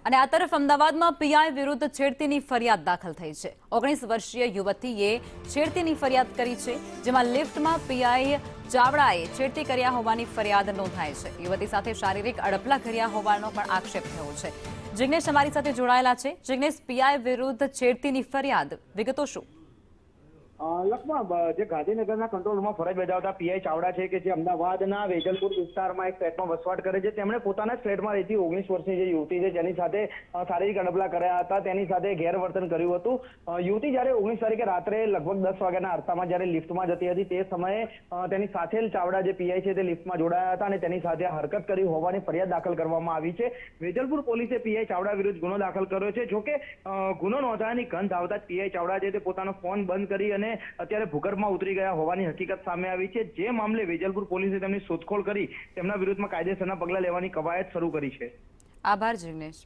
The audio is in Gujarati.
અને આ તરફ અમદાવાદમાં પીઆઈ વિરુદ્ધ છેડતીની ફરિયાદ દાખલ થઈ છે। 19 વર્ષીય યુવતીએ છેડતીની ફરિયાદ કરી છે, જેમાં લિફ્ટમાં પીઆઈ ચાવડાએ છેડતી કર્યા હોવાની ફરિયાદ નોંધાઈ છે। યુવતી સાથે શારીરિક અડપલા કર્યા હોવાનો પણ આક્ષેપ થયો છે। જિગ્નેશ અમારી સાથે જોડાયેલા છે। જિગ્નેશ, પીઆઈ વિરુદ્ધ છેડતીની ફરિયાદ, વિગતો શું? લખમાં જે ગાંધીનગરના કંટ્રોલ રૂમમાં ફરજ બજાવતા પીઆઈ ચાવડા છે કે જે અમદાવાદના વેજલપુર વિસ્તારમાં એક ફ્લેટમાં વસવાટ કરે છે, તેમણે પોતાના જ ફ્લેટમાં રહેતી 19 વર્ષની જે યુવતી છે જેની સાથે શારીરિક અડપલા કર્યા હતા, તેની સાથે ગેરવર્તન કર્યું હતું। યુવતી જ્યારે 19 તારીખે રાત્રે લગભગ 10 વાગ્યાના અરસામાં જ્યારે લિફ્ટમાં જતી હતી તે સમયે તેની સાથે ચાવડા જે પીઆઈ છે તે લિફ્ટમાં જોડાયા હતા અને તેની સાથે હરકત કરી હોવાની ફરિયાદ દાખલ કરવામાં આવી છે। વેજલપુર પોલીસે પીઆઈ ચાવડા વિરુદ્ધ ગુનો દાખલ કર્યો છે। જોકે ગુનો નોંધાયાની ગંધ આવતા જ પીઆઈ ચાવડા છે તે પોતાનો ફોન બંધ કરી અને અત્યારે ભૂગર્ભમાં ઉતરી ગયા હોવાની હકીકત સામે આવી છે। જે મામલે વેજલપુર પોલીસે તેમની શોધખોળ કરી તેમના વિરુદ્ધમાં કાયદેસરના પગલાં લેવાની કવાયત શરૂ કરી છે। આભાર જિગ્નેશ।